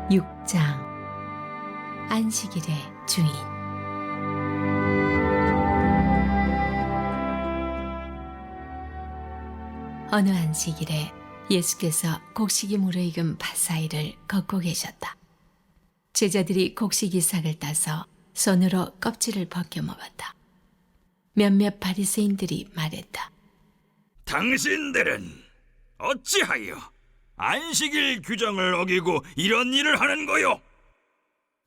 6장 안식일의 주인. 어느 안식일에 예수께서 곡식이 무르익은 밭 사이를 걷고 계셨다. 제자들이 곡식이 싹을 따서 손으로 껍질을 벗겨 먹었다. 몇몇 바리새인들이 말했다. 당신들은 어찌하여 안식일 규정을 어기고 이런 일을 하는 거요?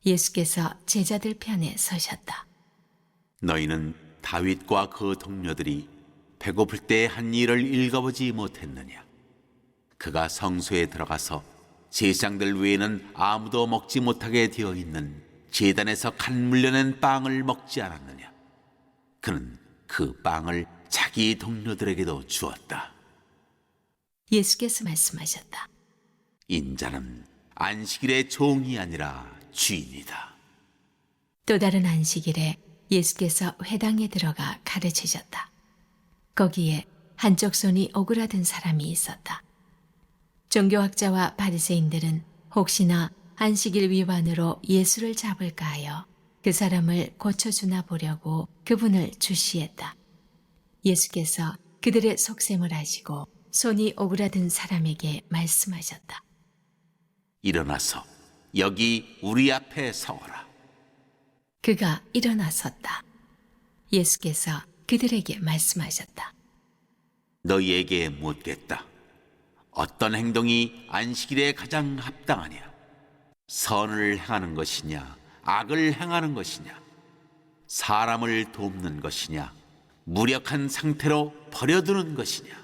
예수께서 제자들 편에 서셨다. 너희는 다윗과 그 동료들이 배고플 때 한 일을 읽어보지 못했느냐? 그가 성소에 들어가서 제사장들 외에는 아무도 먹지 못하게 되어 있는 제단에서 간 물려낸 빵을 먹지 않았느냐? 그는 그 빵을 자기 동료들에게도 주었다. 예수께서 말씀하셨다. 인자는 안식일의 종이 아니라 주인이다. 또 다른 안식일에 예수께서 회당에 들어가 가르치셨다. 거기에 한쪽 손이 오그라든 사람이 있었다. 종교학자와 바리새인들은 혹시나 안식일 위반으로 예수를 잡을까 하여 그 사람을 고쳐주나 보려고 그분을 주시했다. 예수께서 그들의 속셈을 아시고 손이 오그라든 사람에게 말씀하셨다. 일어나서 여기 우리 앞에 서거라. 그가 일어나섰다. 예수께서 그들에게 말씀하셨다. 너희에게 묻겠다. 어떤 행동이 안식일에 가장 합당하냐? 선을 행하는 것이냐? 악을 행하는 것이냐? 사람을 돕는 것이냐? 무력한 상태로 버려두는 것이냐?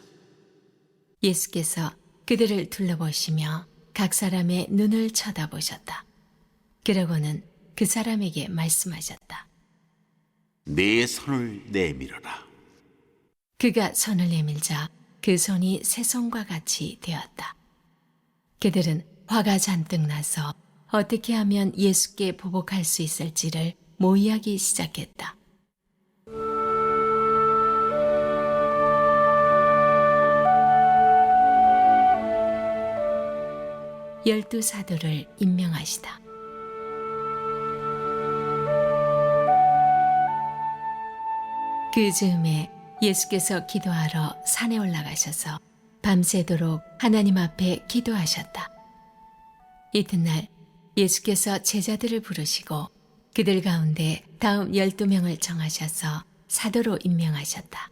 예수께서 그들을 둘러보시며 각 사람의 눈을 쳐다보셨다. 그러고는 그 사람에게 말씀하셨다. 내 손을 내밀어라. 그가 손을 내밀자 그 손이 새 손과 같이 되었다. 그들은 화가 잔뜩 나서 어떻게 하면 예수께 보복할 수 있을지를 모의하기 시작했다. 열두 사도를 임명하시다. 그 즈음에 예수께서 기도하러 산에 올라가셔서 밤새도록 하나님 앞에 기도하셨다. 이튿날 예수께서 제자들을 부르시고 그들 가운데 다음 12명을 정하셔서 사도로 임명하셨다.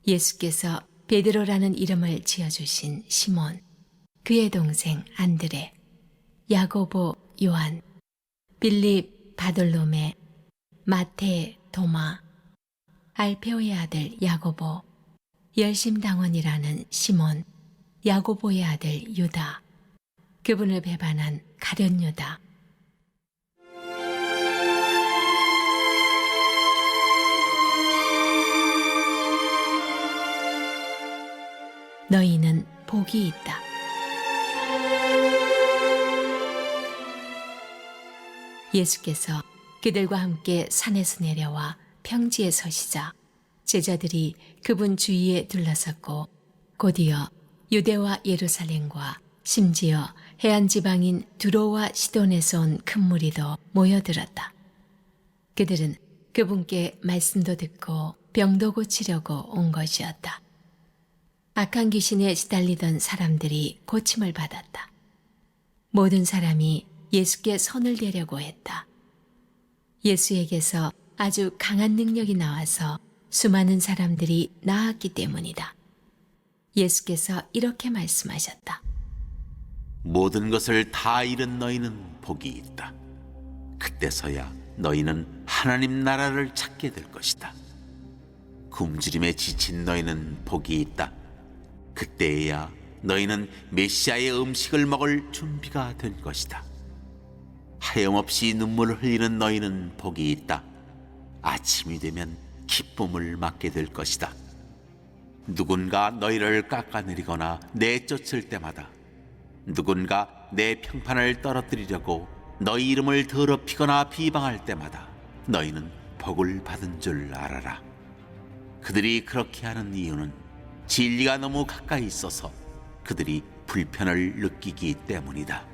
예수께서 베드로라는 이름을 지어주신 시몬, 그의 동생 안드레, 야고보, 요한, 빌립, 바돌로메, 마테, 도마, 알페오의 아들 야고보, 열심당원이라는 시몬, 야고보의 아들 유다, 그분을 배반한 가룟 유다. 너희는 복이 있다. 예수께서 그들과 함께 산에서 내려와 평지에 서시자 제자들이 그분 주위에 둘러섰고 곧이어 유대와 예루살렘과 심지어 해안 지방인 두로와 시돈에서 온 큰 무리도 모여들었다. 그들은 그분께 말씀도 듣고 병도 고치려고 온 것이었다. 악한 귀신에 시달리던 사람들이 고침을 받았다. 모든 사람이 예수께 손을 대려고 했다. 예수에게서 아주 강한 능력이 나와서 수많은 사람들이 나았기 때문이다. 예수께서 이렇게 말씀하셨다. 모든 것을 다 잃은 너희는 복이 있다. 그때서야 너희는 하나님 나라를 찾게 될 것이다. 굶주림에 지친 너희는 복이 있다. 그때에야 너희는 메시아의 음식을 먹을 준비가 된 것이다. 하염없이 눈물을 흘리는 너희는 복이 있다. 아침이 되면 기쁨을 맞게 될 것이다. 누군가 너희를 깎아내리거나 내쫓을 때마다, 누군가 내 평판을 떨어뜨리려고 너희 이름을 더럽히거나 비방할 때마다 너희는 복을 받은 줄 알아라. 그들이 그렇게 하는 이유는 진리가 너무 가까이 있어서 그들이 불편을 느끼기 때문이다.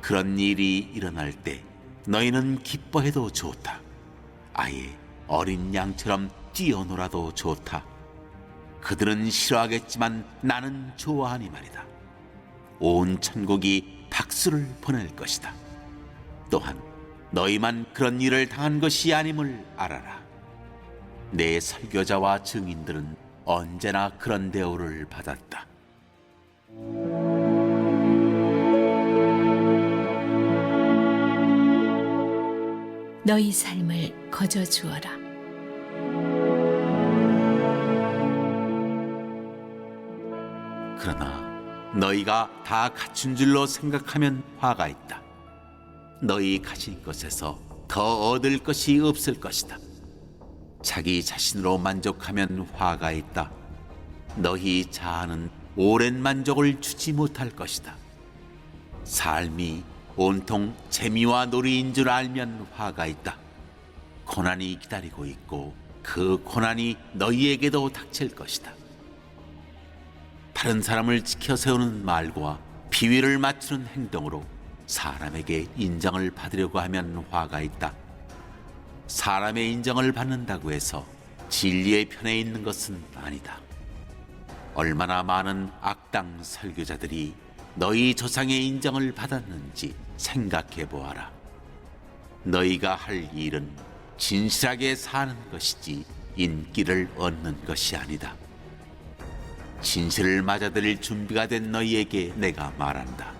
그런 일이 일어날 때 너희는 기뻐해도 좋다. 아예 어린 양처럼 뛰어놀아도 좋다. 그들은 싫어하겠지만 나는 좋아하니 말이다. 온 천국이 박수를 보낼 것이다. 또한 너희만 그런 일을 당한 것이 아님을 알아라. 내 설교자와 증인들은 언제나 그런 대우를 받았다. 너희 삶을 거저 주어라. 그러나 너희가 다 갖춘 줄로 생각하면 화가 있다. 너희 가진 것에서 더 얻을 것이 없을 것이다. 자기 자신으로 만족하면 화가 있다. 너희 자아는 오랜 만족을 주지 못할 것이다. 삶이 온통 재미와 놀이인 줄 알면 화가 있다. 고난이 기다리고 있고 그 고난이 너희에게도 닥칠 것이다. 다른 사람을 지켜 세우는 말과 비위를 맞추는 행동으로 사람에게 인정을 받으려고 하면 화가 있다. 사람의 인정을 받는다고 해서 진리의 편에 있는 것은 아니다. 얼마나 많은 악당 설교자들이 너희 조상의 인정을 받았는지 생각해 보아라. 너희가 할 일은 진실하게 사는 것이지 인기를 얻는 것이 아니다. 진실을 맞아들일 준비가 된 너희에게 내가 말한다.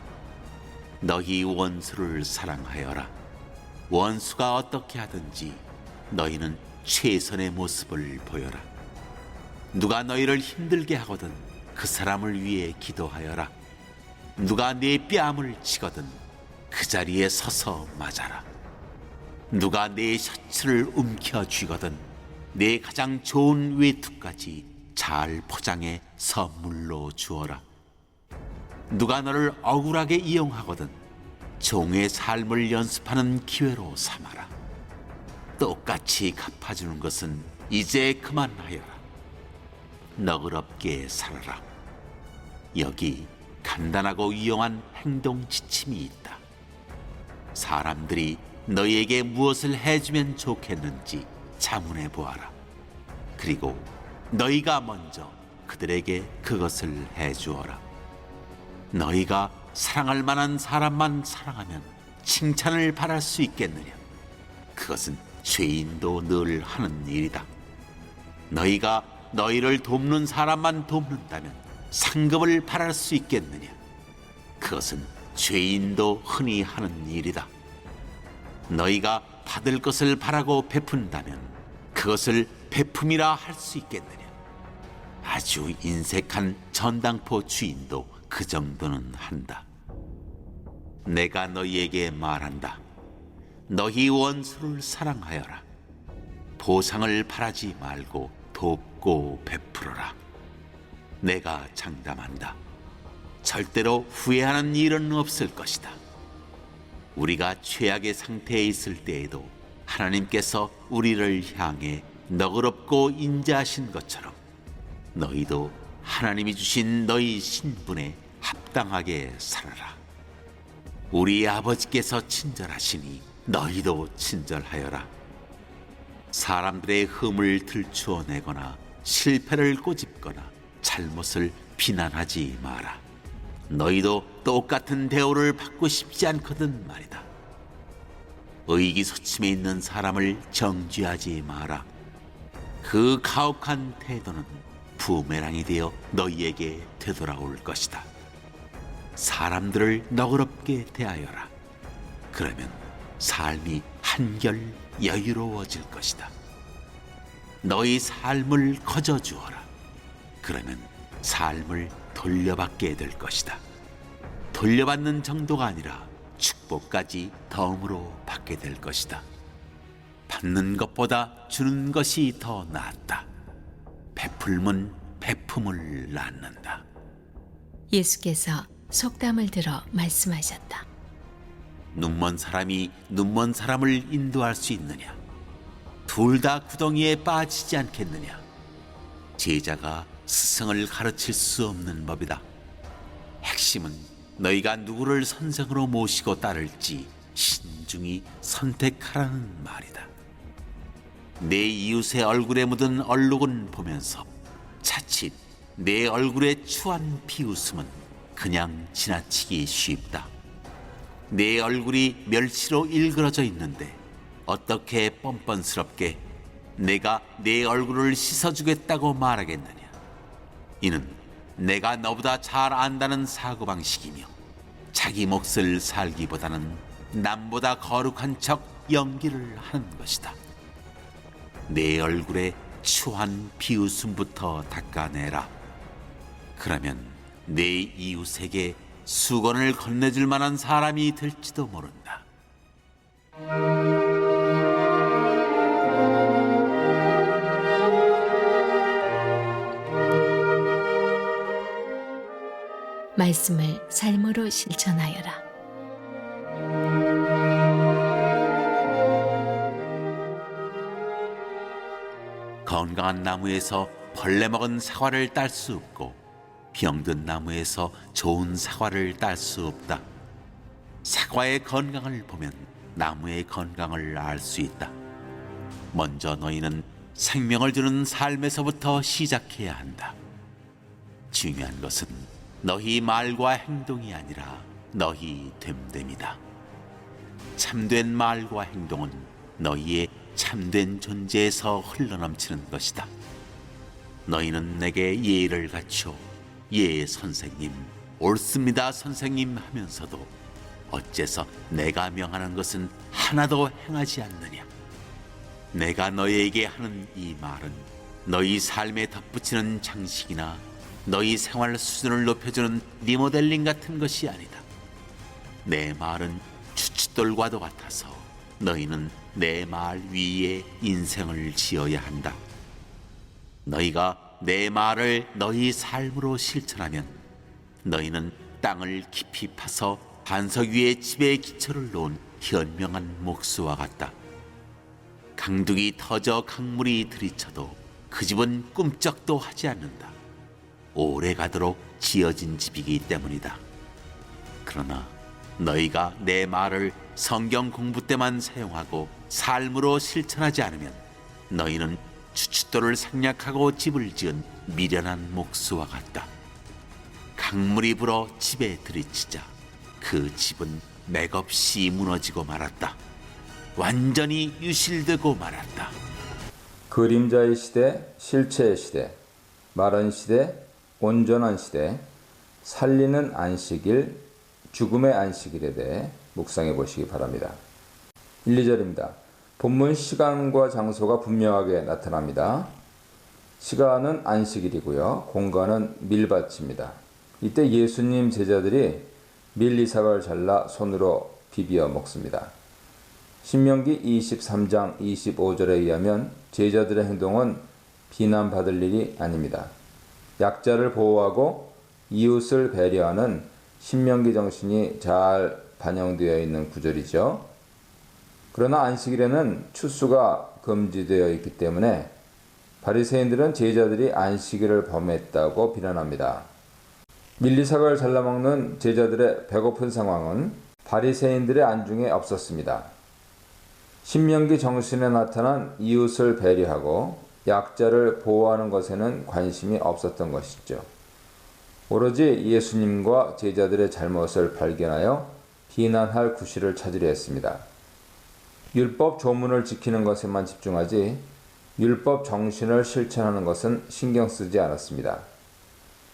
너희 원수를 사랑하여라. 원수가 어떻게 하든지 너희는 최선의 모습을 보여라. 누가 너희를 힘들게 하거든 그 사람을 위해 기도하여라. 누가 네 뺨을 치거든 그 자리에 서서 맞아라. 누가 네 셔츠를 움켜쥐거든 내 가장 좋은 외투까지 잘 포장해 선물로 주어라. 누가 너를 억울하게 이용하거든 종의 삶을 연습하는 기회로 삼아라. 똑같이 갚아주는 것은 이제 그만하여라. 너그럽게 살아라. 여기 간단하고 유용한 행동 지침이 있다. 사람들이 너희에게 무엇을 해주면 좋겠는지 자문해 보아라. 그리고 너희가 먼저 그들에게 그것을 해주어라. 너희가 사랑할 만한 사람만 사랑하면 칭찬을 바랄 수 있겠느냐? 그것은 죄인도 늘 하는 일이다. 너희가 너희를 돕는 사람만 돕는다면 상급을 바랄 수 있겠느냐? 그것은 죄인도 흔히 하는 일이다. 너희가 받을 것을 바라고 베푼다면 그것을 베품이라 할 수 있겠느냐? 아주 인색한 전당포 주인도 그 정도는 한다. 내가 너희에게 말한다. 너희 원수를 사랑하여라. 보상을 바라지 말고 돕고 베풀어라. 내가 장담한다. 절대로 후회하는 일은 없을 것이다. 우리가 최악의 상태에 있을 때에도 하나님께서 우리를 향해 너그럽고 인자하신 것처럼 너희도 하나님이 주신 너희 신분에 합당하게 살아라. 우리 아버지께서 친절하시니 너희도 친절하여라. 사람들의 흠을 들추어내거나 실패를 꼬집거나 잘못을 비난하지 마라. 너희도 똑같은 대우를 받고 싶지 않거든 말이다. 의기소침해 있는 사람을 정죄하지 마라. 그 가혹한 태도는 부메랑이 되어 너희에게 되돌아올 것이다. 사람들을 너그럽게 대하여라. 그러면 삶이 한결 여유로워질 것이다. 너희 삶을 거저 주어라. 그러면 삶을 돌려받게 될 것이다. 돌려받는 정도가 아니라 축복까지 덤으로 받게 될 것이다. 받는 것보다 주는 것이 더 낫다. 베풀면 베품을 낳는다. 예수께서 속담을 들어 말씀하셨다. 눈먼 사람이 눈먼 사람을 인도할 수 있느냐? 둘 다 구덩이에 빠지지 않겠느냐? 제자가 스승을 가르칠 수 없는 법이다. 핵심은 너희가 누구를 선생으로 모시고 따를지 신중히 선택하라는 말이다. 내 이웃의 얼굴에 묻은 얼룩은 보면서 자칫 내 얼굴에 추한 비웃음은 그냥 지나치기 쉽다. 내 얼굴이 멸치로 일그러져 있는데 어떻게 뻔뻔스럽게 내가 내 얼굴을 씻어주겠다고 말하겠느냐. 이는 내가 너보다 잘 안다는 사고방식이며 자기 몫을 살기보다는 남보다 거룩한 척 연기를 하는 것이다. 내 얼굴에 추한 비웃음부터 닦아내라. 그러면 내 이웃에게 수건을 건네줄 만한 사람이 될지도 모른다. 말씀을 삶으로 실천하여라. 건강한 나무에서 벌레 먹은 사과를 딸 수 없고 병든 나무에서 좋은 사과를 딸 수 없다. 사과의 건강을 보면 나무의 건강을 알 수 있다. 먼저 너희는 생명을 주는 삶에서부터 시작해야 한다. 중요한 것은 너희 말과 행동이 아니라 너희 됨됨이다. 참된 말과 행동은 너희의 참된 존재에서 흘러넘치는 것이다. 너희는 내게 예의를 갖춰 예 선생님, 옳습니다 선생님 하면서도 어째서 내가 명하는 것은 하나도 행하지 않느냐. 내가 너희에게 하는 이 말은 너희 삶에 덧붙이는 장식이나 너희 생활 수준을 높여주는 리모델링 같은 것이 아니다. 내 말은 추춧돌과도 같아서 너희는 내 말 위에 인생을 지어야 한다. 너희가 내 말을 너희 삶으로 실천하면 너희는 땅을 깊이 파서 반석 위에 집의 기초를 놓은 현명한 목수와 같다. 강둑이 터져 강물이 들이쳐도 그 집은 꿈쩍도 하지 않는다. 오래 가도록 지어진 집이기 때문이다. 그러나 너희가 내 말을 성경 공부 때만 사용하고 삶으로 실천하지 않으면 너희는 추춧돌을 생략하고 집을 지은 미련한 목수와 같다. 강물이 불어 집에 들이치자 그 집은 맥없이 무너지고 말았다. 완전히 유실되고 말았다. 그림자의 시대, 실체의 시대, 마른 시대, 온전한 시대, 살리는 안식일, 죽음의 안식일에 대해 묵상해 보시기 바랍니다. 1, 2절입니다. 본문 시간과 장소가 분명하게 나타납니다. 시간은 안식일이고요. 공간은 밀밭입니다. 이때 예수님 제자들이 밀리사과를 잘라 손으로 비비어 먹습니다. 신명기 23장 25절에 의하면 제자들의 행동은 비난받을 일이 아닙니다. 약자를 보호하고 이웃을 배려하는 신명기 정신이 잘 반영되어 있는 구절이죠. 그러나 안식일에는 추수가 금지되어 있기 때문에 바리새인들은 제자들이 안식일을 범했다고 비난합니다. 밀리사과를 잘라먹는 제자들의 배고픈 상황은 바리새인들의 안중에 없었습니다. 신명기 정신에 나타난 이웃을 배려하고 약자를 보호하는 것에는 관심이 없었던 것이죠. 오로지 예수님과 제자들의 잘못을 발견하여 비난할 구실을 찾으려 했습니다. 율법 조문을 지키는 것에만 집중하지 율법 정신을 실천하는 것은 신경 쓰지 않았습니다.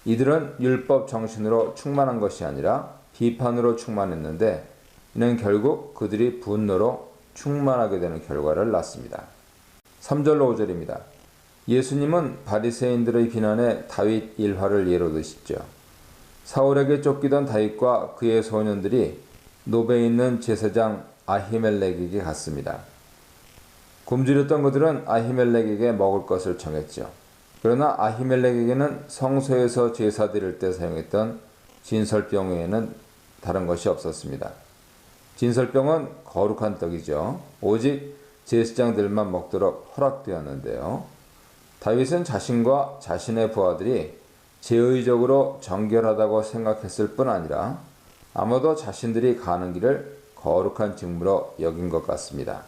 이들은 율법 정신으로 충만한 것이 아니라 비판으로 충만했는데 이는 결국 그들이 분노로 충만하게 되는 결과를 낳습니다. 3절로 5절입니다. 예수님은 바리새인들의 비난에 다윗 일화를 예로 드시죠. 사울에게 쫓기던 다윗과 그의 소년들이 노베에 있는 제사장 아히멜렉에게 갔습니다. 굶주렸던 그들은 아히멜렉에게 먹을 것을 청했죠. 그러나 아히멜렉에게는 성소에서 제사 드릴 때 사용했던 진설병 외에는 다른 것이 없었습니다. 진설병은 거룩한 떡이죠. 오직 제사장들만 먹도록 허락되었는데요. 다윗은 자신과 자신의 부하들이 제의적으로 정결하다고 생각했을 뿐 아니라 아마도 자신들이 가는 길을 거룩한 직무로 여긴 것 같습니다.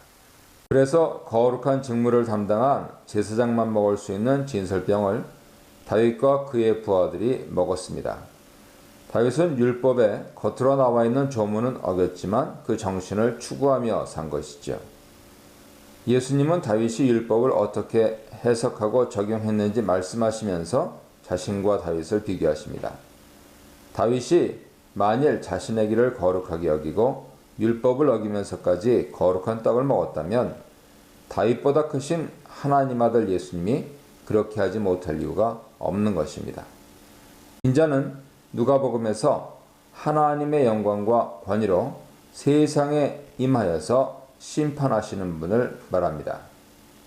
그래서 거룩한 직무를 담당한 제사장만 먹을 수 있는 진설병을 다윗과 그의 부하들이 먹었습니다. 다윗은 율법에 겉으로 나와 있는 조문은 어겼지만 그 정신을 추구하며 산 것이죠. 예수님은 다윗이 율법을 어떻게 해석하고 적용했는지 말씀하시면서 자신과 다윗을 비교하십니다. 다윗이 만일 자신의 길을 거룩하게 여기고 율법을 어기면서까지 거룩한 떡을 먹었다면 다윗보다 크신 하나님 아들 예수님이 그렇게 하지 못할 이유가 없는 것입니다. 인자는 누가복음에서 하나님의 영광과 권위로 세상에 임하여서 심판하시는 분을 말합니다.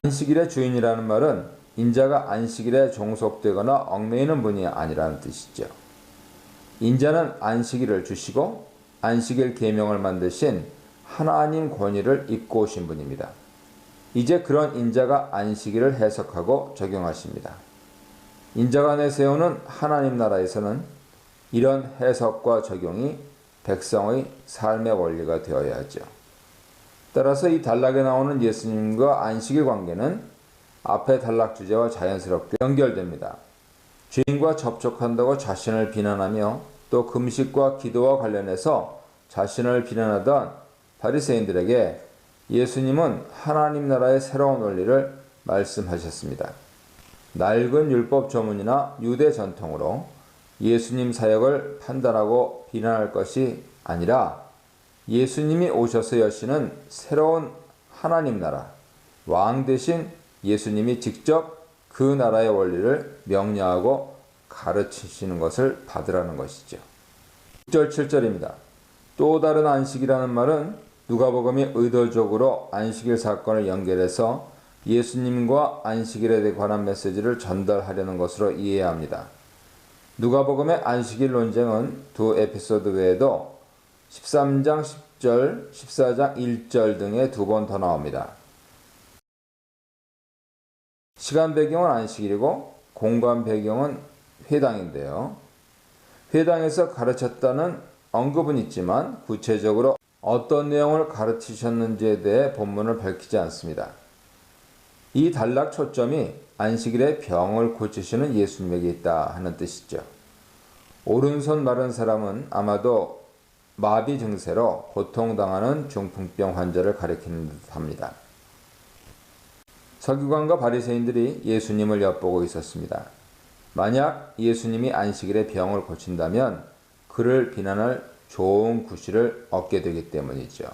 안식일의 주인이라는 말은 인자가 안식일에 종속되거나 얽매이는 분이 아니라는 뜻이죠. 인자는 안식일을 주시고 안식일 계명을 만드신 하나님 권위를 입고 오신 분입니다. 이제 그런 인자가 안식일을 해석하고 적용하십니다. 인자가 내세우는 하나님 나라에서는 이런 해석과 적용이 백성의 삶의 원리가 되어야 하죠. 따라서 이 단락에 나오는 예수님과 안식일 관계는 앞의 단락 주제와 자연스럽게 연결됩니다. 주인과 접촉한다고 자신을 비난하며 또 금식과 기도와 관련해서 자신을 비난하던 바리새인들에게 예수님은 하나님 나라의 새로운 원리를 말씀하셨습니다. 낡은 율법 조문이나 유대 전통으로 예수님 사역을 판단하고 비난할 것이 아니라 예수님이 오셔서 여시는 새로운 하나님 나라, 왕 대신 예수님이 직접 그 나라의 원리를 명령하고 가르치시는 것을 받으라는 것이죠. 6절 7절입니다. 또 다른 안식이라는 말은 누가복음이 의도적으로 안식일 사건을 연결해서 예수님과 안식일에 관한 메시지를 전달하려는 것으로 이해해야 합니다. 누가복음의 안식일 논쟁은 두 에피소드 외에도 13장 10절, 14장 1절 등에 두 번 더 나옵니다. 시간 배경은 안식일이고 공간 배경은 회당인데요. 회당에서 가르쳤다는 언급은 있지만 구체적으로 어떤 내용을 가르치셨는지에 대해 본문을 밝히지 않습니다. 이 단락 초점이 안식일에 병을 고치시는 예수님에게 있다 하는 뜻이죠. 오른손 마른 사람은 아마도 마비 증세로 고통당하는 중풍병 환자를 가리키는 듯합니다. 서기관과 바리새인들이 예수님을 엿보고 있었습니다. 만약 예수님이 안식일에 병을 고친다면 그를 비난할 좋은 구실을 얻게 되기 때문이죠.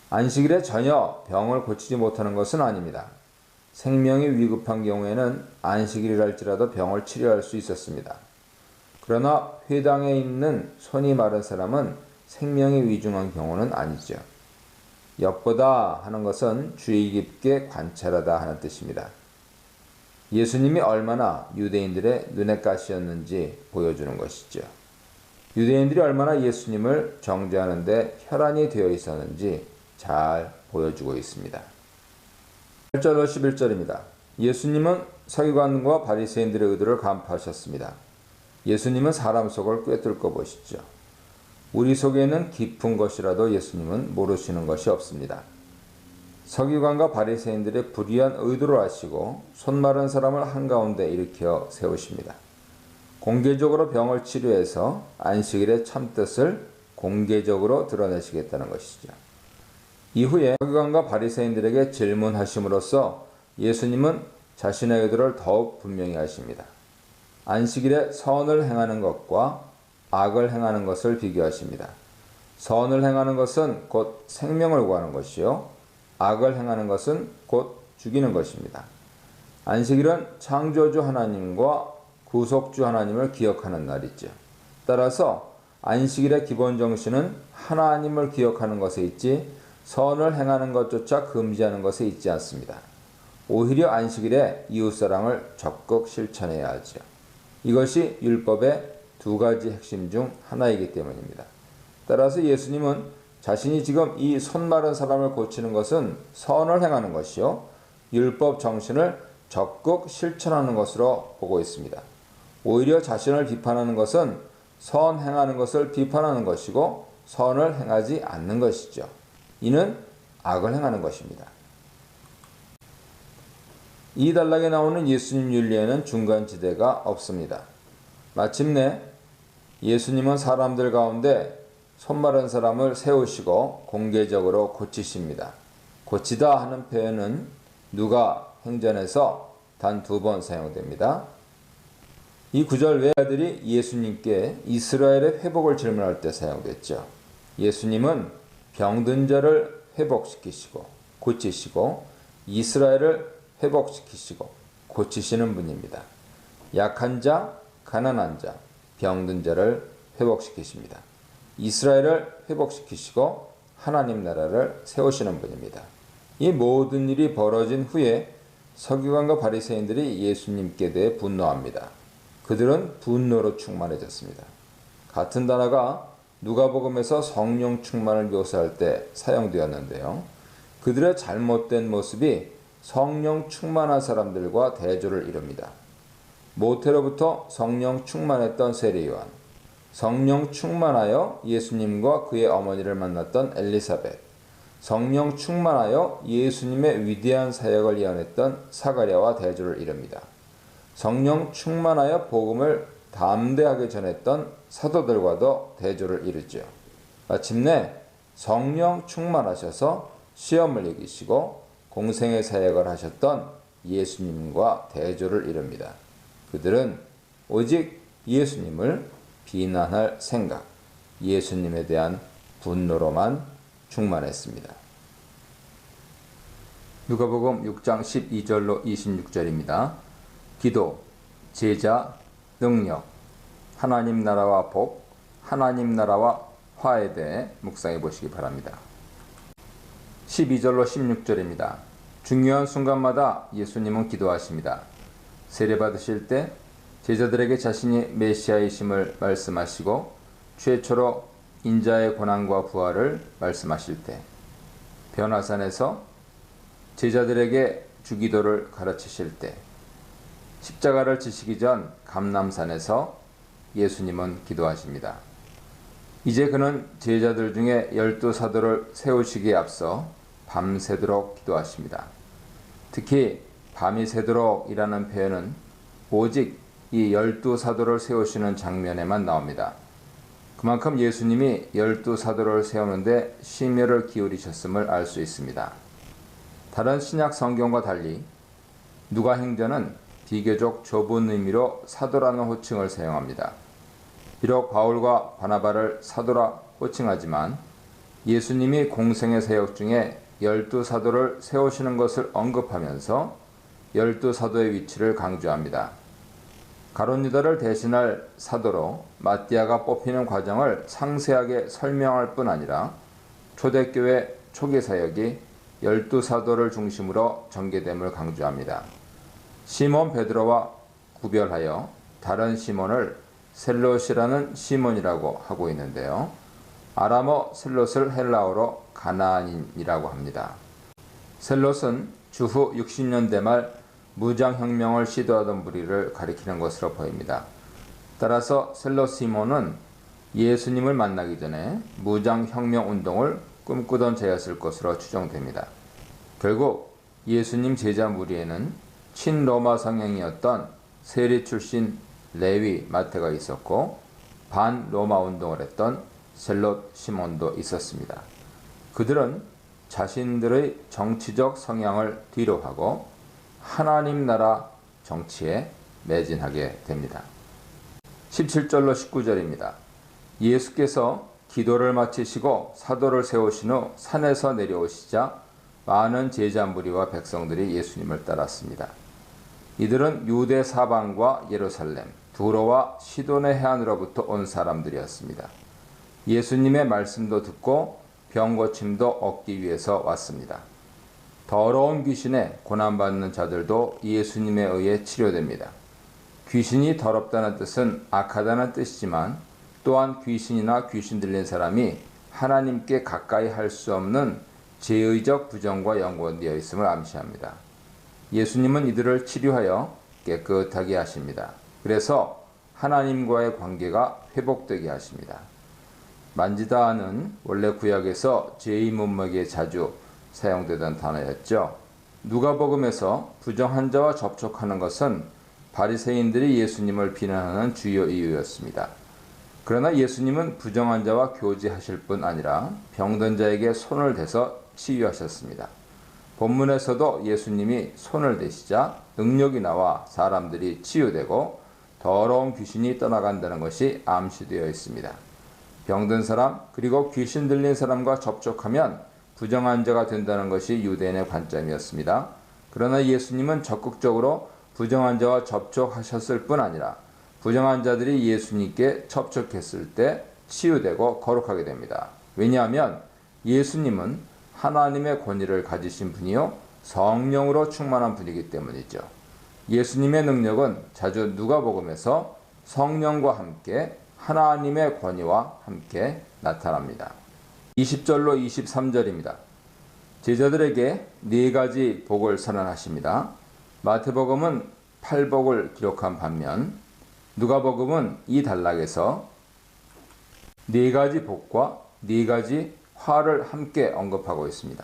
안식일에 전혀 병을 고치지 못하는 것은 아닙니다. 생명이 위급한 경우에는 안식일이랄지라도 병을 치료할 수 있었습니다. 그러나 회당에 있는 손이 마른 사람은 생명이 위중한 경우는 아니죠. 엿보다 하는 것은 주의 깊게 관찰하다 하는 뜻입니다. 예수님이 얼마나 유대인들의 눈엣 가시였는지 보여주는 것이죠. 유대인들이 얼마나 예수님을 정죄하는 데 혈안이 되어 있었는지 잘 보여주고 있습니다. 8절 11절입니다. 예수님은 서기관과 바리새인들의 의도를 간파하셨습니다. 예수님은 사람 속을 꿰뚫고 보시죠. 우리 속에 있는 깊은 것이라도 예수님은 모르시는 것이 없습니다. 서기관과 바리새인들의 불의한 의도를 아시고 손 마른 사람을 한가운데 일으켜 세우십니다. 공개적으로 병을 치료해서 안식일의 참뜻을 공개적으로 드러내시겠다는 것이죠. 이후에 서기관과 바리새인들에게 질문하심으로써 예수님은 자신의 의도를 더욱 분명히 하십니다. 안식일에 선을 행하는 것과 악을 행하는 것을 비교하십니다. 선을 행하는 것은 곧 생명을 구하는 것이요, 악을 행하는 것은 곧 죽이는 것입니다. 안식일은 창조주 하나님과 구속주 하나님을 기억하는 날이죠. 따라서 안식일의 기본 정신은 하나님을 기억하는 것에 있지 선을 행하는 것조차 금지하는 것에 있지 않습니다. 오히려 안식일에 이웃사랑을 적극 실천해야 하죠. 이것이 율법의 두 가지 핵심 중 하나이기 때문입니다. 따라서 예수님은 자신이 지금 이 손 마른 사람을 고치는 것은 선을 행하는 것이요, 율법 정신을 적극 실천하는 것으로 보고 있습니다. 오히려 자신을 비판하는 것은 선 행하는 것을 비판하는 것이고 선을 행하지 않는 것이죠. 이는 악을 행하는 것입니다. 이 단락에 나오는 예수님 윤리에는 중간지대가 없습니다. 마침내 예수님은 사람들 가운데 손마른 사람을 세우시고 공개적으로 고치십니다. 고치다 하는 표현은 누가 행전에서 단 2번 사용됩니다. 이 구절 외아들이 예수님께 이스라엘의 회복을 질문할 때 사용됐죠. 예수님은 병든 자를 회복시키시고 고치시고 이스라엘을 회복시키시고 고치시는 분입니다. 약한 자, 가난한 자, 병든 자를 회복시키십니다. 이스라엘을 회복시키시고 하나님 나라를 세우시는 분입니다. 이 모든 일이 벌어진 후에 서기관과 바리새인들이 예수님께 대해 분노합니다. 그들은 분노로 충만해졌습니다. 같은 단어가 누가복음에서 성령 충만을 묘사할 때 사용되었는데요. 그들의 잘못된 모습이 성령 충만한 사람들과 대조를 이룹니다. 모태로부터 성령 충만했던 세례요한, 성령 충만하여 예수님과 그의 어머니를 만났던 엘리사벳, 성령 충만하여 예수님의 위대한 사역을 예언했던 사가랴와 대조를 이룹니다. 성령 충만하여 복음을 담대하게 전했던 사도들과도 대조를 이루죠. 마침내 성령 충만하셔서 시험을 이기시고 공생의 사역을 하셨던 예수님과 대조를 이룹니다. 그들은 오직 예수님을 비난할 생각, 예수님에 대한 분노로만 충만했습니다. 누가복음 6장 12절로 26절입니다. 기도, 제자, 능력, 하나님 나라와 복, 하나님 나라와 화에 대해 묵상해 보시기 바랍니다. 12절로 16절입니다. 중요한 순간마다 예수님은 기도하십니다. 세례받으실 때 제자들에게 자신이 메시아이심을 말씀하시고 최초로 인자의 고난과 부활을 말씀하실 때, 변화산에서 제자들에게 주기도를 가르치실 때, 십자가를 지시기 전 감람산에서 예수님은 기도하십니다. 이제 그는 제자들 중에 12사도를 세우시기에 앞서 밤새도록 기도하십니다. 특히 밤이 새도록이라는 표현은 오직 이 12사도를 세우시는 장면에만 나옵니다. 그만큼 예수님이 12사도를 세우는데 심혈을 기울이셨음을 알 수 있습니다. 다른 신약 성경과 달리 누가행전은 비교적 좁은 의미로 사도라는 호칭을 사용합니다. 비록 바울과 바나바를 사도라 호칭하지만 예수님이 공생의 사역 중에 12사도를 세우시는 것을 언급하면서 12사도의 위치를 강조합니다. 가룟 유다를 대신할 사도로 마띠아가 뽑히는 과정을 상세하게 설명할 뿐 아니라 초대교회 초기 사역이 12사도를 중심으로 전개됨을 강조합니다. 시몬 베드로와 구별하여 다른 시몬을 셀롯이라는 시몬이라고 하고 있는데요. 아람어 셀롯을 헬라어로 가나안인이라고 합니다. 셀롯은 주후 60년대 말 무장혁명을 시도하던 무리를 가리키는 것으로 보입니다. 따라서 셀롯 시몬은 예수님을 만나기 전에 무장혁명 운동을 꿈꾸던 자였을 것으로 추정됩니다. 결국 예수님 제자 무리에는 친로마 성향이었던 세리 출신 레위 마태가 있었고 반로마 운동을 했던 셀롯 시몬도 있었습니다. 그들은 자신들의 정치적 성향을 뒤로하고 하나님 나라 정치에 매진하게 됩니다. 17절로 19절입니다. 예수께서 기도를 마치시고 사도를 세우신 후 산에서 내려오시자 많은 제자 무리와 백성들이 예수님을 따랐습니다. 이들은 유대 사방과 예루살렘, 두로와 시돈의 해안으로부터 온 사람들이었습니다. 예수님의 말씀도 듣고 병 고침도 얻기 위해서 왔습니다. 더러운 귀신에 고난받는 자들도 예수님에 의해 치료됩니다. 귀신이 더럽다는 뜻은 악하다는 뜻이지만 또한 귀신이나 귀신 들린 사람이 하나님께 가까이 할 수 없는 죄의적 부정과 연관되어 있음을 암시합니다. 예수님은 이들을 치료하여 깨끗하게 하십니다. 그래서 하나님과의 관계가 회복되게 하십니다. 만지다는 원래 구약에서 죄의 문맥에 자주 사용되던 단어였죠. 누가복음에서 부정한 자와 접촉하는 것은 바리새인들이 예수님을 비난하는 주요 이유였습니다. 그러나 예수님은 부정한 자와 교제하실 뿐 아니라 병든 자에게 손을 대서 치유하셨습니다. 본문에서도 예수님이 손을 대시자 능력이 나와 사람들이 치유되고 더러운 귀신이 떠나간다는 것이 암시되어 있습니다. 병든 사람 그리고 귀신 들린 사람과 접촉하면 부정한 자가 된다는 것이 유대인의 관점이었습니다. 그러나 예수님은 적극적으로 부정한 자와 접촉하셨을 뿐 아니라 부정한 자들이 예수님께 접촉했을 때 치유되고 거룩하게 됩니다. 왜냐하면 예수님은 하나님의 권위를 가지신 분이요 성령으로 충만한 분이기 때문이죠. 예수님의 능력은 자주 누가복음에서 성령과 함께 하나님의 권위와 함께 나타납니다. 20절로 23절입니다. 제자들에게 네 가지 복을 선언하십니다. 마태복음은 8복을 기록한 반면 누가복음은 이 단락에서 네 가지 복과 네 가지 화를 함께 언급하고 있습니다.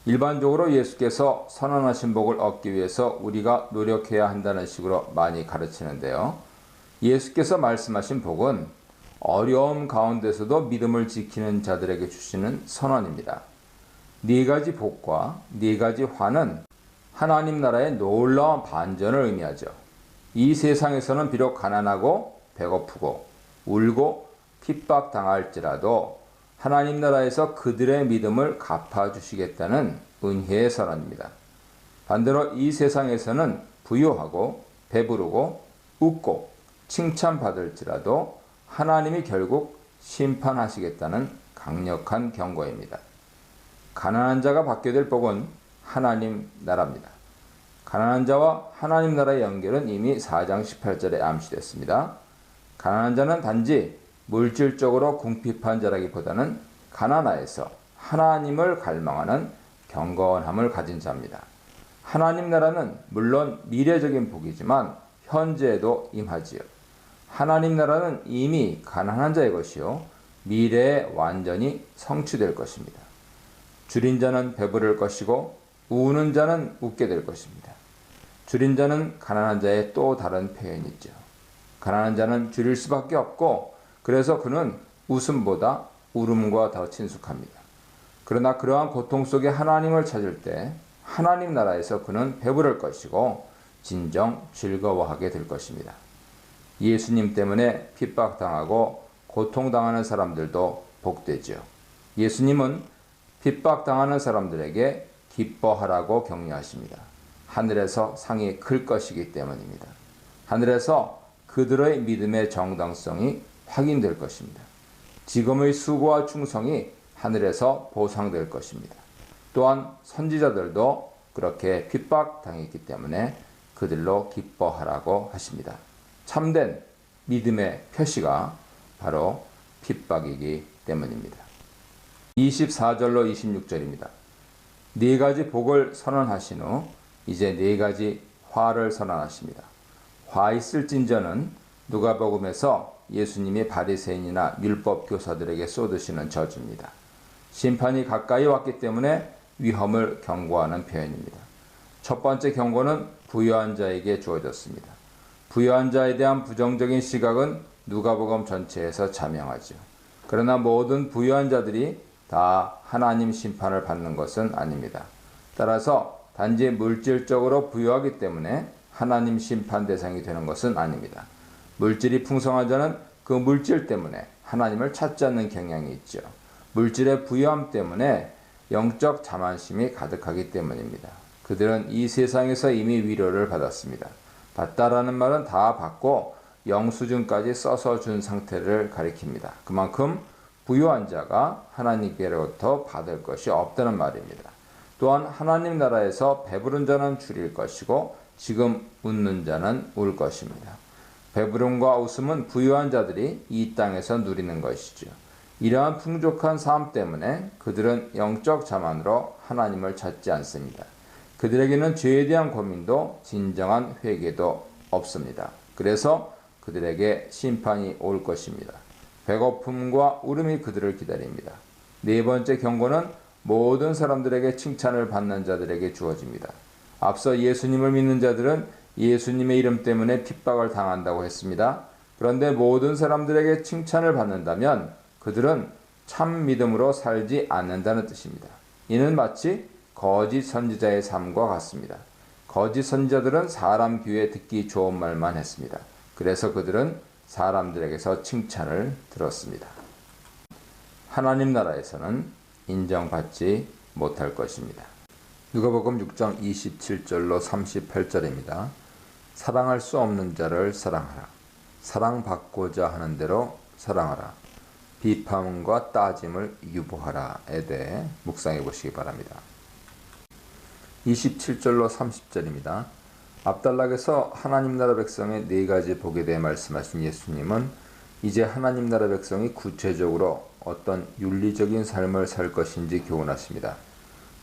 일반적으로 예수께서 선언하신 복을 얻기 위해서 우리가 노력해야 한다는 식으로 많이 가르치는데요. 예수께서 말씀하신 복은 어려움 가운데서도 믿음을 지키는 자들에게 주시는 선언입니다. 네 가지 복과 네 가지 화는 하나님 나라의 놀라운 반전을 의미하죠. 이 세상에서는 비록 가난하고 배고프고 울고 핍박당할지라도 하나님 나라에서 그들의 믿음을 갚아주시겠다는 은혜의 선언입니다. 반대로 이 세상에서는 부유하고 배부르고 웃고 칭찬받을지라도 하나님이 결국 심판하시겠다는 강력한 경고입니다. 가난한 자가 받게 될 복은 하나님 나라입니다. 가난한 자와 하나님 나라의 연결은 이미 4장 18절에 암시됐습니다. 가난한 자는 단지 물질적으로 궁핍한 자라기보다는 가난하여서 하나님을 갈망하는 경건함을 가진 자입니다. 하나님 나라는 물론 미래적인 복이지만 현재에도 임하지요. 하나님 나라는 이미 가난한 자의 것이요 미래에 완전히 성취될 것입니다. 줄인 자는 배부를 것이고 우는 자는 웃게 될 것입니다. 줄인 자는 가난한 자의 또 다른 표현이죠. 가난한 자는 줄일 수밖에 없고 그래서 그는 웃음보다 울음과 더 친숙합니다. 그러나 그러한 고통 속에 하나님을 찾을 때 하나님 나라에서 그는 배부를 것이고 진정 즐거워하게 될 것입니다. 예수님 때문에 핍박당하고 고통당하는 사람들도 복되죠. 예수님은 핍박당하는 사람들에게 기뻐하라고 격려하십니다. 하늘에서 상이 클 것이기 때문입니다. 하늘에서 그들의 믿음의 정당성이 확인될 것입니다. 지금의 수고와 충성이 하늘에서 보상될 것입니다. 또한 선지자들도 그렇게 핍박당했기 때문에 그들로 기뻐하라고 하십니다. 참된 믿음의 표시가 바로 핍박이기 때문입니다. 24절로 26절입니다. 네 가지 복을 선언하신 후 이제 네 가지 화를 선언하십니다. 화 있을진저는 누가복음에서 예수님이 바리새인이나 율법 교사들에게 쏟으시는 저주입니다. 심판이 가까이 왔기 때문에 위험을 경고하는 표현입니다. 첫 번째 경고는 부유한 자에게 주어졌습니다. 부유한 자에 대한 부정적인 시각은 누가복음 전체에서 자명하죠. 그러나 모든 부유한 자들이 다 하나님 심판을 받는 것은 아닙니다. 따라서 단지 물질적으로 부유하기 때문에 하나님 심판 대상이 되는 것은 아닙니다. 물질이 풍성한 자는 그 물질 때문에 하나님을 찾지 않는 경향이 있죠. 물질의 부유함 때문에 영적 자만심이 가득하기 때문입니다. 그들은 이 세상에서 이미 위로를 받았습니다. 받다라는 말은 다 받고 영수증까지 써서 준 상태를 가리킵니다. 그만큼 부유한 자가 하나님께로부터 받을 것이 없다는 말입니다. 또한 하나님 나라에서 배부른 자는 줄일 것이고 지금 웃는 자는 울 것입니다. 배부름과 웃음은 부유한 자들이 이 땅에서 누리는 것이죠. 이러한 풍족한 삶 때문에 그들은 영적 자만으로 하나님을 찾지 않습니다. 그들에게는 죄에 대한 고민도 진정한 회개도 없습니다. 그래서 그들에게 심판이 올 것입니다. 배고픔과 울음이 그들을 기다립니다. 네 번째 경고는 모든 사람들에게 칭찬을 받는 자들에게 주어집니다. 앞서 예수님을 믿는 자들은 예수님의 이름 때문에 핍박을 당한다고 했습니다. 그런데 모든 사람들에게 칭찬을 받는다면 그들은 참 믿음으로 살지 않는다는 뜻입니다. 이는 마치 거짓 선지자의 삶과 같습니다. 거짓 선지자들은 사람 귀에 듣기 좋은 말만 했습니다. 그래서 그들은 사람들에게서 칭찬을 들었습니다. 하나님 나라에서는 인정받지 못할 것입니다. 누가복음 6장 27절로 38절입니다. 사랑할 수 없는 자를 사랑하라. 사랑받고자 하는 대로 사랑하라. 비판과 따짐을 유보하라에 대해 묵상해 보시기 바랍니다. 27절로 30절입니다. 앞단락에서 하나님 나라 백성의 네 가지 복에 대해 말씀하신 예수님은 이제 하나님 나라 백성이 구체적으로 어떤 윤리적인 삶을 살 것인지 교훈하십니다.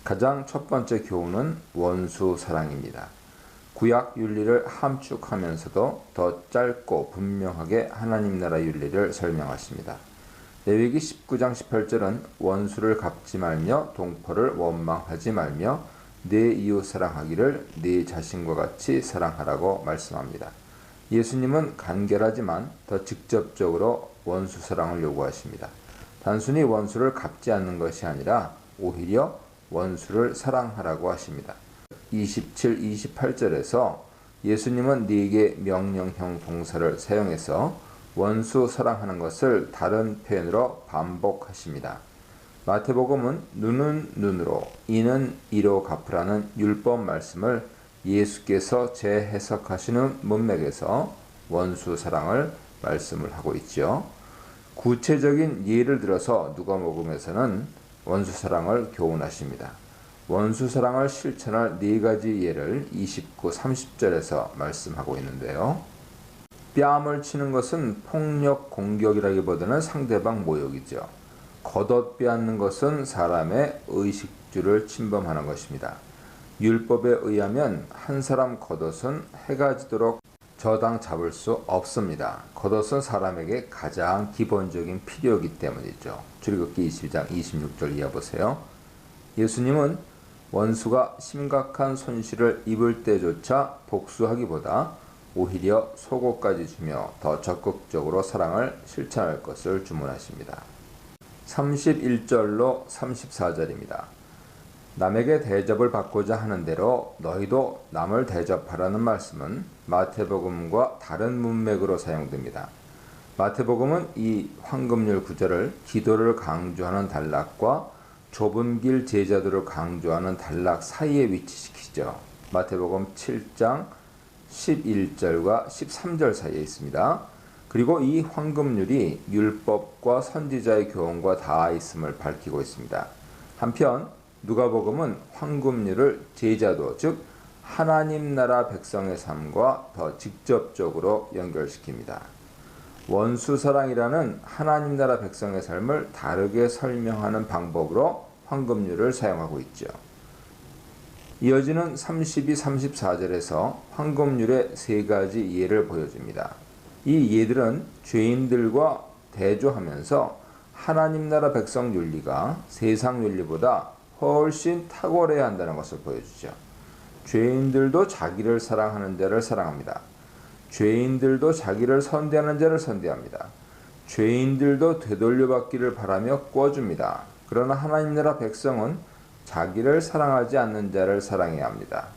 가장 첫 번째 교훈은 원수 사랑입니다. 구약 윤리를 함축하면서도 더 짧고 분명하게 하나님 나라 윤리를 설명하십니다. 레위기 19장 18절은 원수를 갚지 말며 동포를 원망하지 말며 내 이웃 사랑하기를 내 자신과 같이 사랑하라고 말씀합니다. 예수님은 간결하지만 더 직접적으로 원수 사랑을 요구하십니다. 단순히 원수를 갚지 않는 것이 아니라 오히려 원수를 사랑하라고 하십니다. 27, 28절에서 예수님은 4개 명령형 동사를 사용해서 원수 사랑하는 것을 다른 표현으로 반복하십니다. 마태복음은 눈은 눈으로, 이는 이로 갚으라는 율법 말씀을 예수께서 재해석하시는 문맥에서 원수 사랑을 말씀을 하고 있죠. 구체적인 예를 들어서 누가복음에서는 원수 사랑을 교훈하십니다. 원수 사랑을 실천할 4가지 예를 29, 30절에서 말씀하고 있는데요. 뺨을 치는 것은 폭력 공격이라기보다는 상대방 모욕이죠. 걷어빼앗는 것은 사람의 의식주를 침범하는 것입니다. 율법에 의하면 한 사람 겉옷은 해가 지도록 저당 잡을 수 없습니다. 겉옷은 사람에게 가장 기본적인 필요이기 때문이죠. 출애굽기 22장 26절 이하 보세요. 예수님은 원수가 심각한 손실을 입을 때조차 복수하기보다 오히려 속옷까지 주며 더 적극적으로 사랑을 실천할 것을 주문하십니다. 31절로 34절입니다. 남에게 대접을 받고자 하는 대로 너희도 남을 대접하라는 말씀은 마태복음과 다른 문맥으로 사용됩니다. 마태복음은 이 황금률 구절을 기도를 강조하는 단락과 좁은 길 제자도를 강조하는 단락 사이에 위치시키죠. 마태복음 7장 11절과 13절 사이에 있습니다. 그리고 이 황금률이 율법과 선지자의 교훈과 닿아 있음을 밝히고 있습니다. 한편 누가복음은 황금률을 제자도, 즉 하나님 나라 백성의 삶과 더 직접적으로 연결시킵니다. 원수 사랑이라는 하나님 나라 백성의 삶을 다르게 설명하는 방법으로 황금률을 사용하고 있죠. 이어지는 32, 34절에서 황금률의 3가지 예를 보여줍니다. 이 예들은 죄인들과 대조하면서 하나님 나라 백성 윤리가 세상 윤리보다 훨씬 탁월해야 한다는 것을 보여주죠. 죄인들도 자기를 사랑하는 자를 사랑합니다. 죄인들도 자기를 선대하는 자를 선대합니다. 죄인들도 되돌려받기를 바라며 꿔줍니다. 그러나 하나님 나라 백성은 자기를 사랑하지 않는 자를 사랑해야 합니다.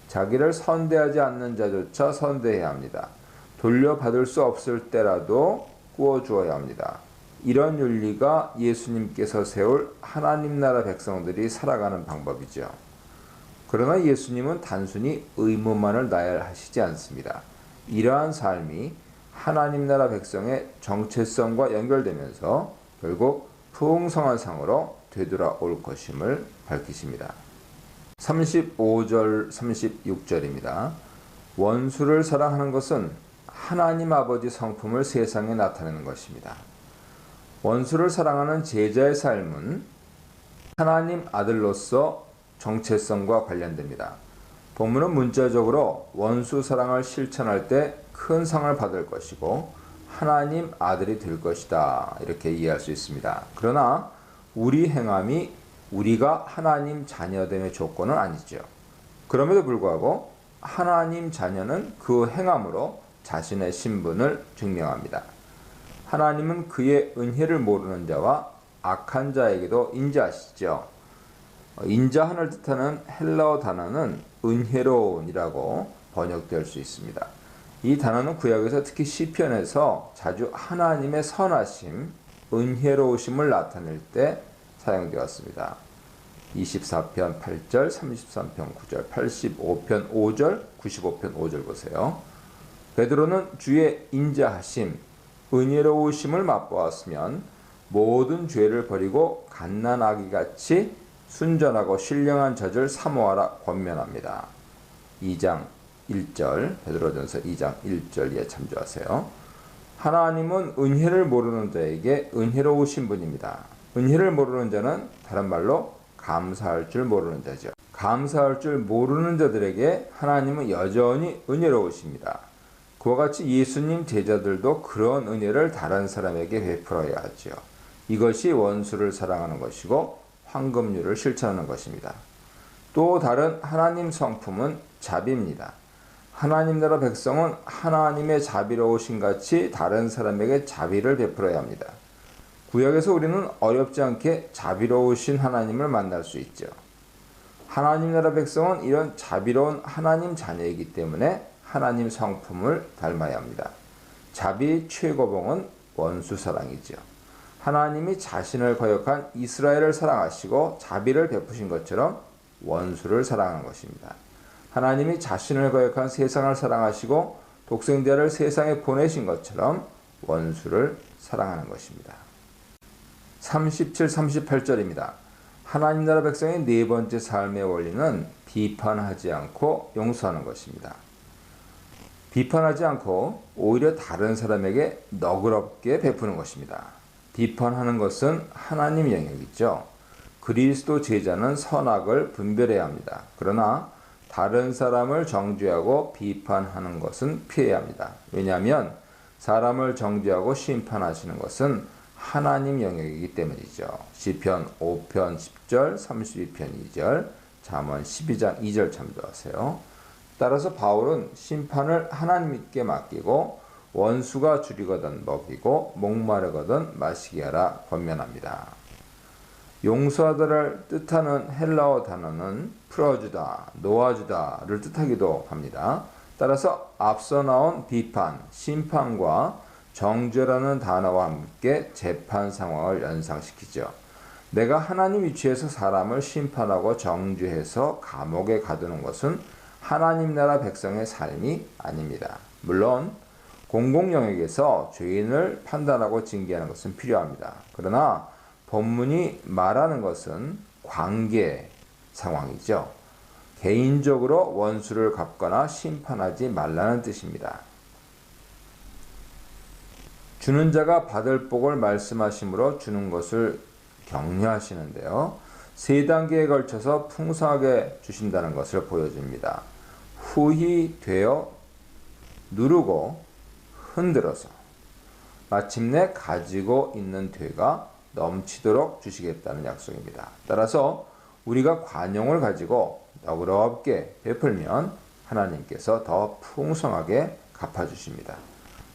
자기를 선대하지 않는 자조차 선대해야 합니다. 돌려받을 수 없을 때라도 꾸어주어야 합니다. 이런 윤리가 예수님께서 세울 하나님 나라 백성들이 살아가는 방법이죠. 그러나 예수님은 단순히 의무만을 나열하시지 않습니다. 이러한 삶이 하나님 나라 백성의 정체성과 연결되면서 결국 풍성한 상으로 되돌아올 것임을 밝히십니다. 35절, 36절입니다. 원수를 사랑하는 것은 하나님 아버지 성품을 세상에 나타내는 것입니다. 원수를 사랑하는 제자의 삶은 하나님 아들로서 정체성과 관련됩니다. 본문은 문자적으로 원수 사랑을 실천할 때 큰 상을 받을 것이고 하나님 아들이 될 것이다 이렇게 이해할 수 있습니다. 그러나 우리 행함이 우리가 하나님 자녀됨의 조건은 아니죠. 그럼에도 불구하고 하나님 자녀는 그 행함으로 자신의 신분을 증명합니다. 하나님은 그의 은혜를 모르는 자와 악한 자에게도 인자하시죠. 인자한을 뜻하는 헬라어 단어는 은혜로운이라고 번역될 수 있습니다. 이 단어는 구약에서 특히 시편에서 자주 하나님의 선하심, 은혜로우심을 나타낼 때 사용되었습니다. 24편 8절, 33편 9절, 85편 5절, 95편 5절 보세요. 베드로는 주의 인자하심, 은혜로우심을 맛보았으면 모든 죄를 버리고 갓난아기같이 순전하고 신령한 젖을 사모하라 권면합니다. 2장 1절, 베드로전서 2장 1절에 참조하세요. 하나님은 은혜를 모르는 자에게 은혜로우신 분입니다. 은혜를 모르는 자는 다른 말로 감사할 줄 모르는 자죠. 감사할 줄 모르는 자들에게 하나님은 여전히 은혜로우십니다. 그와 같이 예수님 제자들도 그런 은혜를 다른 사람에게 베풀어야 하죠. 이것이 원수를 사랑하는 것이고 황금률을 실천하는 것입니다. 또 다른 하나님 성품은 자비입니다. 하나님 나라 백성은 하나님의 자비로우신 같이 다른 사람에게 자비를 베풀어야 합니다. 구약에서 우리는 어렵지 않게 자비로우신 하나님을 만날 수 있죠. 하나님 나라 백성은 이런 자비로운 하나님 자녀이기 때문에 하나님 성품을 닮아야 합니다. 자비의 최고봉은 원수 사랑이죠. 하나님이 자신을 거역한 이스라엘을 사랑하시고 자비를 베푸신 것처럼 원수를 사랑하는 것입니다. 하나님이 자신을 거역한 세상을 사랑하시고 독생자를 세상에 보내신 것처럼 원수를 사랑하는 것입니다. 37, 38절입니다. 하나님 나라 백성의 네 번째 삶의 원리는 비판하지 않고 용서하는 것입니다. 비판하지 않고 오히려 다른 사람에게 너그럽게 베푸는 것입니다. 비판하는 것은 하나님 영역이죠. 그리스도 제자는 선악을 분별해야 합니다. 그러나 다른 사람을 정죄하고 비판하는 것은 피해야 합니다. 왜냐하면 사람을 정죄하고 심판하시는 것은 하나님 영역이기 때문이죠. 시편 5편 10절, 32편 2절, 잠언 12장 2절 참조하세요. 따라서 바울은 심판을 하나님께 맡기고 원수가 줄이거든 먹이고 목마르거든 마시게 하라 권면합니다. 용서하다를 뜻하는 헬라어 단어는 풀어주다, 놓아주다를 뜻하기도 합니다. 따라서 앞서 나온 비판, 심판과 정죄라는 단어와 함께 재판 상황을 연상시키죠. 내가 하나님 위치에서 사람을 심판하고 정죄해서 감옥에 가두는 것은 하나님 나라 백성의 삶이 아닙니다. 물론 공공 영역에서 죄인을 판단하고 징계하는 것은 필요합니다. 그러나 본문이 말하는 것은 관계 상황이죠. 개인적으로 원수를 갚거나 심판하지 말라는 뜻입니다. 주는 자가 받을 복을 말씀하심으로 주는 것을 격려하시는데요. 세 단계에 걸쳐서 풍성하게 주신다는 것을 보여줍니다. 후히 되어 누르고 흔들어서 마침내 가지고 있는 되가 넘치도록 주시겠다는 약속입니다. 따라서 우리가 관용을 가지고 너그럽게 베풀면 하나님께서 더 풍성하게 갚아주십니다.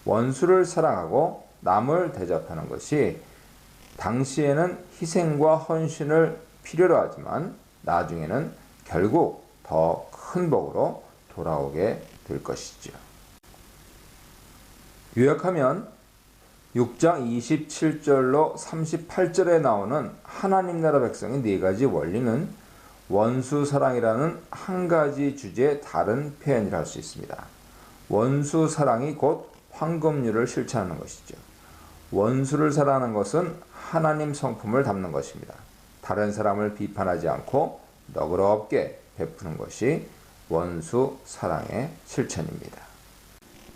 원수를 사랑하고 남을 대접하는 것이 당시에는 희생과 헌신을 필요로 하지만 나중에는 결국 더 큰 복으로 돌아오게 될 것이죠. 요약하면 6장 27절로 38절에 나오는 하나님 나라 백성의 네 가지 원리는 원수 사랑이라는 한 가지 주제의 다른 표현이라 할 수 있습니다. 원수 사랑이 곧 황금률을 실천하는 것이죠. 원수를 사랑하는 것은 하나님 성품을 담는 것입니다. 다른 사람을 비판하지 않고 너그럽게 베푸는 것이 원수 사랑의 실천입니다.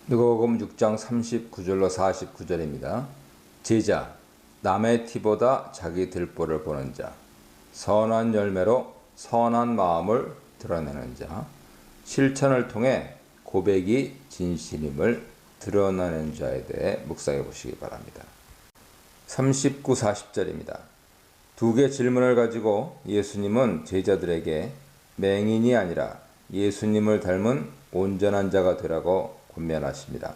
누가복음 6장 39절로 49절입니다. 제자, 남의 티보다 자기 들보를 보는 자, 선한 열매로 선한 마음을 드러내는 자, 실천을 통해 고백이 진실임을 드러나는 자에 대해 묵상해 보시기 바랍니다. 39, 40절입니다. 두 개 질문을 가지고 예수님은 제자들에게 맹인이 아니라 예수님을 닮은 온전한 자가 되라고 권면하십니다.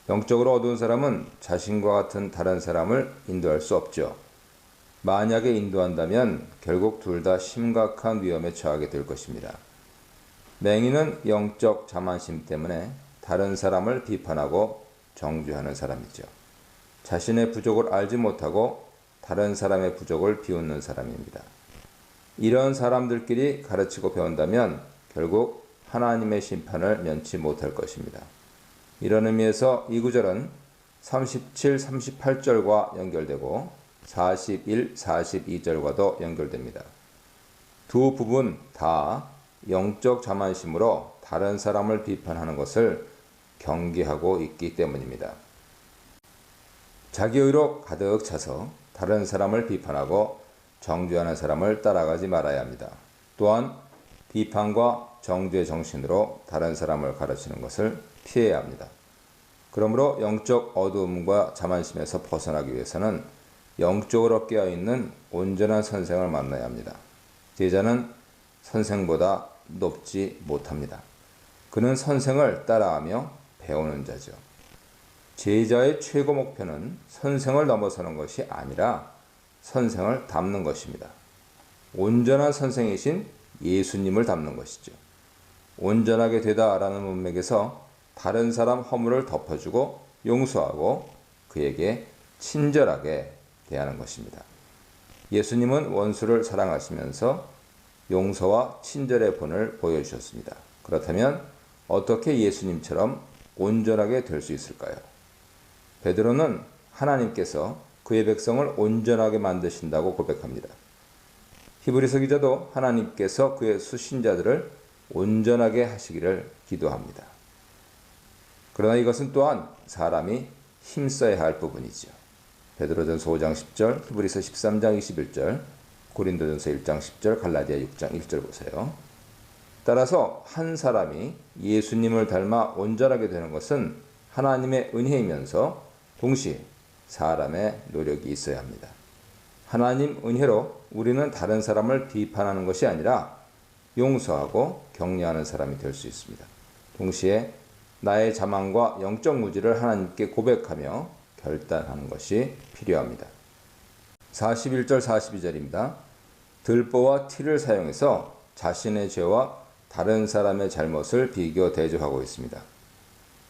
영적으로 어두운 사람은 자신과 같은 다른 사람을 인도할 수 없죠. 만약에 인도한다면 결국 둘 다 심각한 위험에 처하게 될 것입니다. 맹인은 영적 자만심 때문에 다른 사람을 비판하고 정죄하는 사람이죠. 자신의 부족을 알지 못하고 다른 사람의 부족을 비웃는 사람입니다. 이런 사람들끼리 가르치고 배운다면 결국 하나님의 심판을 면치 못할 것입니다. 이런 의미에서 이 구절은 37, 38절과 연결되고 41, 42절과도 연결됩니다. 두 부분 다 영적 자만심으로 다른 사람을 비판하는 것을 경계하고 있기 때문입니다. 자기의로 가득 차서 다른 사람을 비판하고 정죄하는 사람을 따라가지 말아야 합니다. 또한 비판과 정죄 정신으로 다른 사람을 가르치는 것을 피해야 합니다. 그러므로 영적 어두움과 자만심에서 벗어나기 위해서는 영적으로 깨어있는 온전한 선생을 만나야 합니다. 제자는 선생보다 높지 못합니다. 그는 선생을 따라하며 배우는 자죠. 제자의 최고 목표는 선생을 넘어서는 것이 아니라 선생을 닮는 것입니다. 온전한 선생이신 예수님을 닮는 것이죠. 온전하게 되다라는 문맥에서 다른 사람 허물을 덮어주고 용서하고 그에게 친절하게 대하는 것입니다. 예수님은 원수를 사랑하시면서 용서와 친절의 본을 보여주셨습니다. 그렇다면 어떻게 예수님처럼 온전하게 될 수 있을까요? 베드로는 하나님께서 그의 백성을 온전하게 만드신다고 고백합니다. 히브리서 기자도 하나님께서 그의 수신자들을 온전하게 하시기를 기도합니다. 그러나 이것은 또한 사람이 힘써야 할 부분이죠. 베드로전서 5장 10절, 히브리서 13장 21절, 고린도전서 1장 10절, 갈라디아 6장 1절 보세요. 따라서 한 사람이 예수님을 닮아 온전하게 되는 것은 하나님의 은혜이면서 동시에 사람의 노력이 있어야 합니다. 하나님 은혜로 우리는 다른 사람을 비판하는 것이 아니라 용서하고 격려하는 사람이 될 수 있습니다. 동시에 나의 자만과 영적 무지를 하나님께 고백하며 결단하는 것이 필요합니다. 41절 42절입니다. 들보와 티를 사용해서 자신의 죄와 다른 사람의 잘못을 비교 대조하고 있습니다.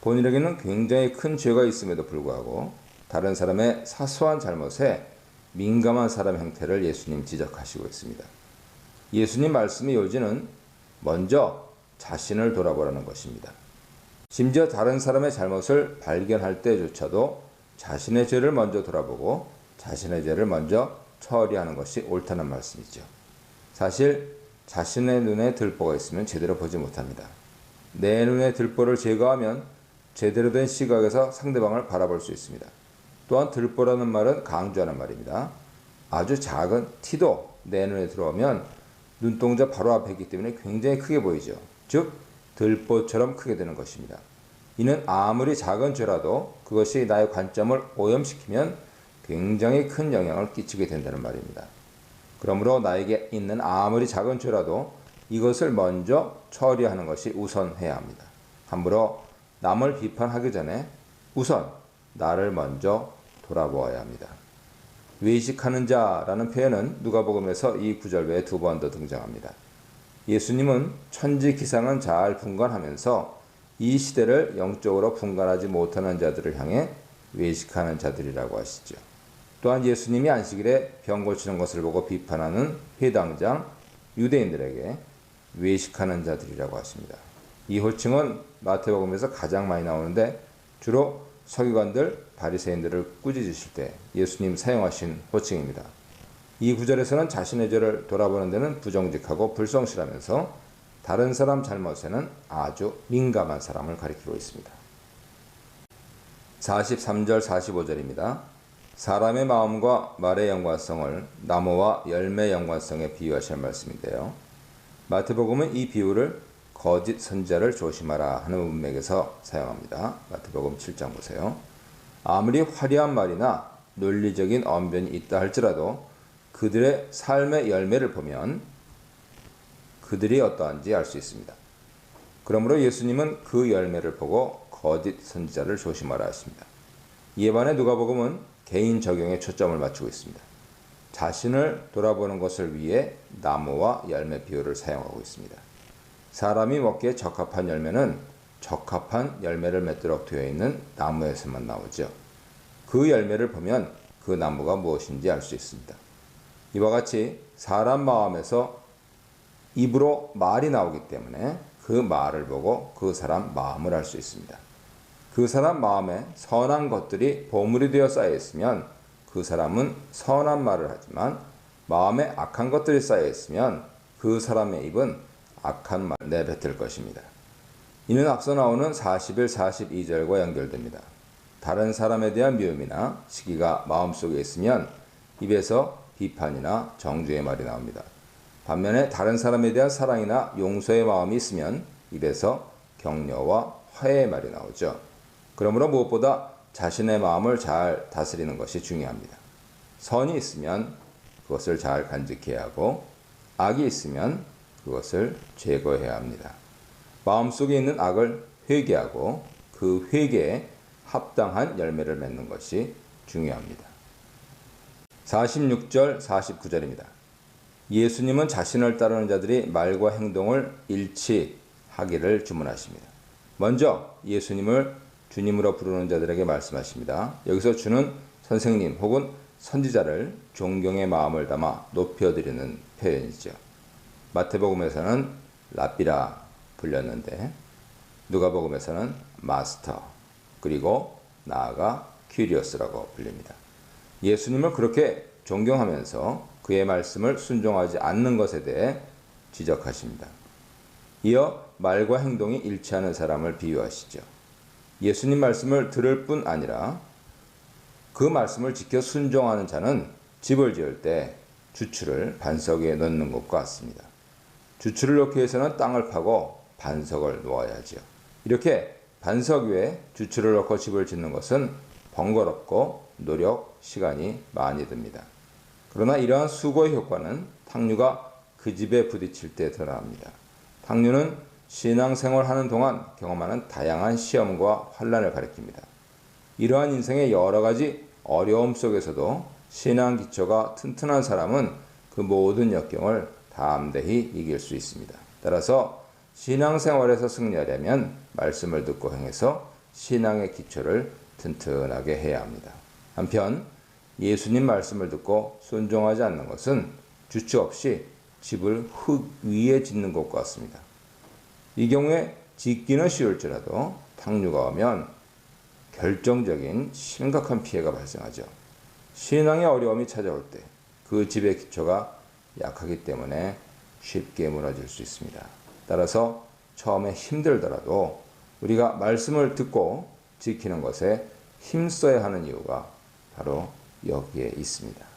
본인에게는 굉장히 큰 죄가 있음에도 불구하고 다른 사람의 사소한 잘못에 민감한 사람 형태를 예수님 지적하시고 있습니다. 예수님 말씀의 요지는 먼저 자신을 돌아보라는 것입니다. 심지어 다른 사람의 잘못을 발견할 때조차도 자신의 죄를 먼저 돌아보고 자신의 죄를 먼저 처리하는 것이 옳다는 말씀이죠. 사실 자신의 눈에 들보가 있으면 제대로 보지 못합니다. 내 눈에 들보를 제거하면 제대로 된 시각에서 상대방을 바라볼 수 있습니다. 또한 들보라는 말은 강조하는 말입니다. 아주 작은 티도 내 눈에 들어오면 눈동자 바로 앞에 있기 때문에 굉장히 크게 보이죠. 즉 들보처럼 크게 되는 것입니다. 이는 아무리 작은 죄라도 그것이 나의 관점을 오염시키면 굉장히 큰 영향을 끼치게 된다는 말입니다. 그러므로 나에게 있는 아무리 작은 죄라도 이것을 먼저 처리하는 것이 우선해야 합니다. 함부로 남을 비판하기 전에 우선 나를 먼저 돌아보아야 합니다. 외식하는 자라는 표현은 누가복음에서 이 구절 외에 2번 더 등장합니다. 예수님은 천지기상은 잘 분간하면서 이 시대를 영적으로 분간하지 못하는 자들을 향해 외식하는 자들이라고 하시죠. 또한 예수님이 안식일에 병 고치는 것을 보고 비판하는 회당장 유대인들에게 외식하는 자들이라고 하십니다. 이 호칭은 마태복음에서 가장 많이 나오는데 주로 서기관들, 바리새인들을 꾸짖으실 때 예수님 사용하신 호칭입니다. 이 구절에서는 자신의 죄를 돌아보는 데는 부정직하고 불성실하면서 다른 사람 잘못에는 아주 민감한 사람을 가리키고 있습니다. 43절 45절입니다. 사람의 마음과 말의 연관성을 나무와 열매의 연관성에 비유하실 말씀인데요. 마태복음은 이 비유를 거짓 선지자를 조심하라 하는 문맥에서 사용합니다. 마태복음 7장 보세요. 아무리 화려한 말이나 논리적인 언변이 있다 할지라도 그들의 삶의 열매를 보면 그들이 어떠한지 알 수 있습니다. 그러므로 예수님은 그 열매를 보고 거짓 선지자를 조심하라 하십니다. 이에 반해 누가복음은 개인 적용에 초점을 맞추고 있습니다. 자신을 돌아보는 것을 위해 나무와 열매 비유를 사용하고 있습니다. 사람이 먹기에 적합한 열매는 적합한 열매를 맺도록 되어 있는 나무에서만 나오죠. 그 열매를 보면 그 나무가 무엇인지 알 수 있습니다. 이와 같이 사람 마음에서 입으로 말이 나오기 때문에 그 말을 보고 그 사람 마음을 알 수 있습니다. 그 사람 마음에 선한 것들이 보물이 되어 쌓여 있으면 그 사람은 선한 말을 하지만 마음에 악한 것들이 쌓여 있으면 그 사람의 입은 악한 말 내뱉을 것입니다. 이는 앞서 나오는 41, 42절과 연결됩니다. 다른 사람에 대한 미움이나 시기가 마음속에 있으면 입에서 비판이나 정죄의 말이 나옵니다. 반면에 다른 사람에 대한 사랑이나 용서의 마음이 있으면 입에서 격려와 화해의 말이 나오죠. 그러므로 무엇보다 자신의 마음을 잘 다스리는 것이 중요합니다. 선이 있으면 그것을 잘 간직해야 하고 악이 있으면 그것을 제거해야 합니다. 마음속에 있는 악을 회개하고 그 회개에 합당한 열매를 맺는 것이 중요합니다. 46절, 49절입니다. 예수님은 자신을 따르는 자들이 말과 행동을 일치하기를 주문하십니다. 먼저 예수님을 주님으로 부르는 자들에게 말씀하십니다. 여기서 주는 선생님 혹은 선지자를 존경의 마음을 담아 높여드리는 표현이죠. 마태복음에서는 랍비라 불렸는데 누가복음에서는 마스터 그리고 나아가 퀴리오스라고 불립니다. 예수님을 그렇게 존경하면서 그의 말씀을 순종하지 않는 것에 대해 지적하십니다. 이어 말과 행동이 일치하는 사람을 비유하시죠. 예수님 말씀을 들을 뿐 아니라 그 말씀을 지켜 순종하는 자는 집을 지을 때 주추를 반석 위에 넣는 것과 같습니다. 주추를 넣기 위해서는 땅을 파고 반석을 놓아야 하죠. 이렇게 반석 위에 주추를 넣고 집을 짓는 것은 번거롭고 노력, 시간이 많이 듭니다. 그러나 이러한 수고의 효과는 탕류가 그 집에 부딪힐 때 드러납니다. 탕류는 신앙생활 하는 동안 경험하는 다양한 시험과 환난을 가리킵니다. 이러한 인생의 여러 가지 어려움 속에서도 신앙 기초가 튼튼한 사람은 그 모든 역경을 담대히 이길 수 있습니다. 따라서 신앙생활에서 승리하려면 말씀을 듣고 행해서 신앙의 기초를 튼튼하게 해야 합니다. 한편 예수님 말씀을 듣고 순종하지 않는 것은 주추 없이 집을 흙 위에 짓는 것과 같습니다. 이 경우에 짓기는 쉬울지라도 탕류가 오면 결정적인 심각한 피해가 발생하죠. 신앙의 어려움이 찾아올 때 그 집의 기초가 약하기 때문에 쉽게 무너질 수 있습니다. 따라서 처음에 힘들더라도 우리가 말씀을 듣고 지키는 것에 힘써야 하는 이유가 바로 여기에 있습니다.